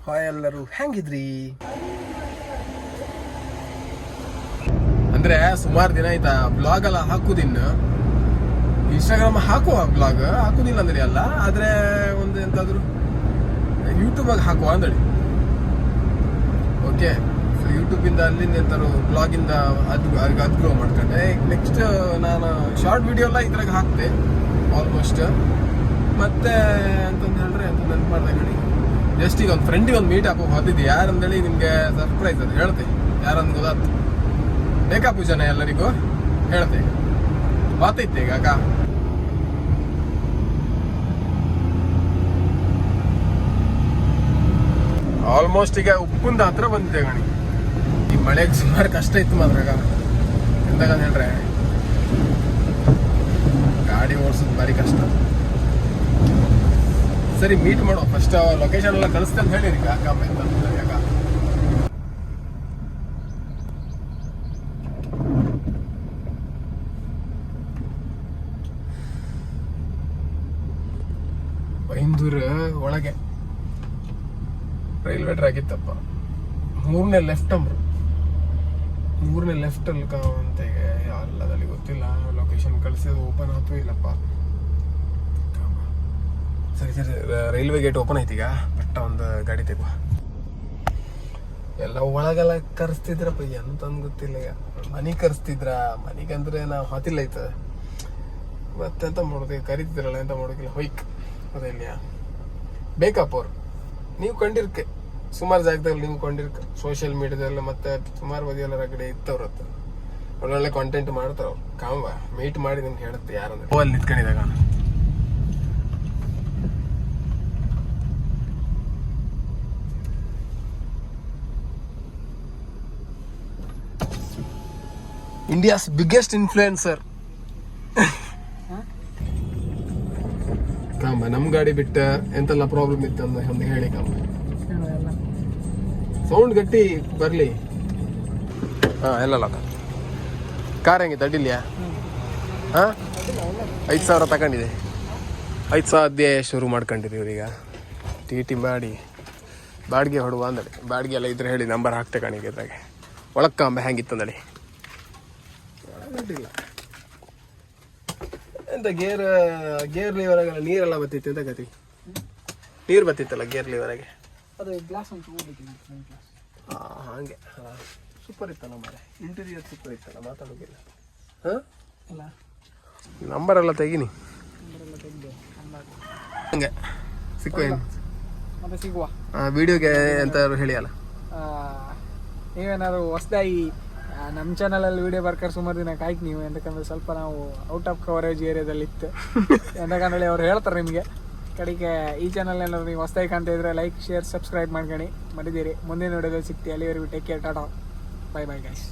Hi ಎಲ್ಲರೂ, ಹೆಂಗಿದ್ರಿ? ಅಂದ್ರೆ ಸುಮಾರು ದಿನ ಆಯ್ತಾ ಬ್ಲಾಗ್ ಎಲ್ಲ ಹಾಕುದಿನ್ನು. ಇನ್ಸ್ಟಾಗ್ರಾಮ್ ಹಾಕುವ ಬ್ಲಾಗ್ ಹಾಕುದಿಲ್ಲ ಅಂದ್ರೆ ಅಲ್ಲ, ಆದ್ರೆ ಒಂದು ಎಂತಾದ್ರು ಯೂಟ್ಯೂಬಾಗ ಹಾಕುವ ಅಂದಳಿ. ಓಕೆ, ಸೊ ಯೂಟ್ಯೂಬಿಂದ ಅಲ್ಲಿಂದ ಎಂತಾರು ಬ್ಲಾಗಿಂದ ಅದು ಗ್ರೋ ಮಾಡ್ಕೊಂಡೆ. ನೆಕ್ಸ್ಟ್ ನಾನು ಶಾರ್ಟ್ ವಿಡಿಯೋ ಎಲ್ಲ ಇದ್ರಾಗ ಹಾಕ್ತೆ ಆಲ್ಮೋಸ್ಟ್. ಮತ್ತೆ ಅಂತಂದು ಹೇಳಿದ್ರೆ ಅಂತ ನೆನಪು ಮಾಡ್ದೆ ಕಣಿ, ಜಸ್ಟ್ ಈಗ ಒಂದು ಫ್ರೆಂಡಿಗೆ ಒಂದು ಮೀಟ್ ಹಾಕೋ ಹೋದಿದ್ದೆ. ಯಾರಂದೇಳಿ ನಿಮ್ಗೆ ಸರ್ಪ್ರೈಸ್ ಅದು ಹೇಳ್ತೆ. ಯಾರಂದ್ ಗೊತ್ತಾಯ್ತು, ಬೇಕಾ ಪೂಜನ ಎಲ್ಲರಿಗೂ ಹೇಳ್ತೆ. ಮಾತೈತೆ ಈಗ ಅಕ್ಕ. ಆಲ್ಮೋಸ್ಟ್ ಈಗ ಉಪ್ಪುಂದ ಹತ್ರ ಬಂದಿದೆ ಗಣಿ. ಈ ಮಳೆಗೆ ಸುಮಾರು ಕಷ್ಟ ಇತ್ತು ಮಾದ್ರಾಗ. ಎಂತಾಗಂತ ಹೇಳ್ರೆ ಗಾಡಿ ಓಡಿಸೋದು ಭಾರಿ ಕಷ್ಟ. ಸರಿ, ಮೀಟ್ ಮಾಡೋ ಫಸ್ಟ್. ಲೊಕೇಶನ್ ಎಲ್ಲ ಕಳಿಸ್ತೆ ಅಂತ ಹೇಳಿರಿ ಈಗ ಅಕ್ಕ ಯಾಕ. ಬೈಂದೂರು ಒಳಗೆ ರೈಲ್ವೆ ಟ್ರ್ಯಾಕ್ ಇತ್ತಪ್ಪ. ಮೂರನೇ ಲೆಫ್ಟ್ ಅಲ್ಲಿ ಅಂತ ಅಲ್ಲದಲ್ಲಿ ಗೊತ್ತಿಲ್ಲ. ಲೊಕೇಶನ್ ಕಳಿಸಿದ ಓಪನ್ ಆಯ್ತು ಇಲ್ಲಪ್ಪ. ಸರಿ ರೈಲ್ವೆ ಗೇಟ್ ಓಪನ್ ಐತೀಗ. ಬಟ್ಟ ಒಂದು ಗಾಡಿ ತೆಗುವ. ಎಲ್ಲ ಒಳಗೆಲ್ಲ ಕರೆಸ್ತಿದ್ರಪ್ಪ, ಎಂತಂದು ಗೊತ್ತಿಲ್ಲ. ಈಗ ಮನೆಗೆ ಕರೆಸ್ತಿದ್ರ. ಮನೆಗಂದ್ರೆ ನಾವು ಹೊತ್ತಿಲ್ಲ ಐತ. ಮತ್ತೆಂತ ಮಾಡೋದು, ಕರಿತಿದ್ರಲ್ಲ, ಎಂತ ಮಾಡೋಕಿಲ್ಲ. ಹೊಯ್ಕ್ ಅದ ಇಲ್ಲಿಯಾ ಬೇಕಪ್ಪ ಅವ್ರು. ನೀವು ಕಂಡಿರ್ಕೆ ಸುಮಾರು ಜಾಗದಲ್ಲಿ, ನೀವು ಕೊಂಡಿರ್ಕ ಸೋಷಿಯಲ್ ಮೀಡಿಯಾದಲ್ಲ. ಮತ್ತೆ ಸುಮಾರು ಬದಿಯೆಲ್ಲ ರಗಡೆ ಇತ್ತವ್ರತ್ತ. ಒಳ್ಳೊಳ್ಳೆ ಕಾಂಟೆಂಟ್ ಮಾಡ್ತಾರ ಅವ್ರು. ಕಾಂಬ ಮೀಟ್ ಮಾಡಿ ನಿಮ್ಗೆ ಹೇಳುತ್ತೆ ಯಾರಂದ್ರೆ. ಅಲ್ಲಿ ನಿಂತ್ಕೊಂಡಿದಾಗ ಇಂಡಿಯಾಸ್ ಬಿಗ್ಗೆಸ್ಟ್ ಇನ್ಫ್ಲೂಯೆನ್ಸರ್ ಕಾಂಬ. ನಮ್ ಗಾಡಿ ಬಿಟ್ಟ ಎಂತೆಲ್ಲ ಪ್ರಾಬ್ಲಮ್ ಇತ್ತು ಒಂದು ಹೇಳಿ ಕಾಂಬ. ಸೌಂಡ್ ಗಟ್ಟಿ ಬರ್ಲಿ. ಎಲ್ಲ ಕಾರ್ ಹೆಂಗಿತ್ತು? ಅಡ್ಡಿಲ್ಯಾ? 5,000 ತಗೊಂಡಿದೆ. 5,000 ಶುರು ಮಾಡ್ಕೊಂಡಿದ್ದೀವಿ ಈಗ. ಟಿ ಮಾಡಿ ಬಾಡಿಗೆ ಹೊಡುವ ಅಂದಳಿ. ಬಾಡಿಗೆ ಎಲ್ಲ ಇದ್ರೆ ಹೇಳಿ, ನಂಬರ್ ಹಾಕ್ತೆ ಕಣಿಗೆ ಇದ್ರಾಗೆ. ಒಳಕ್ಕಂಬ ಹೆಂಗಿತ್ತು ಅಂದಳಿ. ಅಡ್ಡಿಲ್ಲ ಎಂತ ಗೇರ್ ಲಿವರಾಗೆಲ್ಲ ನೀರೆಲ್ಲ ಬತ್ತಿತ್ತು. ಎಂತ ಗತಿ, ನೀರು ಬತ್ತಿತ್ತಲ್ಲ ಗೇರ್ ಲಿವರಾಗೆ. ಹಾಗೆ ಸೂಪರ್ ಇತ್ತಲ್ಲ ಮಾರೆ. ಇಂಟೀರಿಯರ್ ಸೂಪರ್ ಇತ್ತಲ್ಲ, ಮಾತಾಡೋದಿಲ್ಲ. ನಂಬರ್ ಎಲ್ಲ ತೆಗೀನಿ ಹಂಗೆ ಸಿಗುವ ವಿಡಿಯೋಗೆ ಎಂತಾದ್ರು ಹೇಳಿ ಅಲ್ಲ. ನೀವೇನಾದ್ರು ಹೊಸದಾಗಿ ನಮ್ಮ ಚಾನಲಲ್ಲಿ ವಿಡಿಯೋ ಬರ್ತಾರೆ ಸುಮಾರು ದಿನ ಕಾಯ್ತು ನೀವು. ಎಂತಕ್ಕಂದ್ರೆ ಸ್ವಲ್ಪ ನಾವು ಔಟ್ ಆಫ್ ಕವರೇಜ್ ಏರಿಯಾದಲ್ಲಿ ಇತ್ತು. ಎಂತಕ್ಕಂದ್ರೆ ಅವ್ರು ಹೇಳ್ತಾರೆ ನಿಮಗೆ ಕಡೆಗೆ ಈ ಚಾನಲ್ ಏನಾದ್ರು ನೀವು ಹೊಸದಾಗಿ ಕಾಣ್ತಾ ಇದ್ರೆ ಲೈಕ್, ಶೇರ್, ಸಬ್ಸ್ಕ್ರೈಬ್ ಮಾಡ್ಕೊಳ್ಳಿ. ಮರಿದಿರಿ. ಮುಂದಿನ ವಿಡಿಯೋದಲ್ಲಿ ಸಿಗ್ತೀವಿ. ಅಲ್ಲಿವರೆಗೂ take care. Tata, bye bye guys.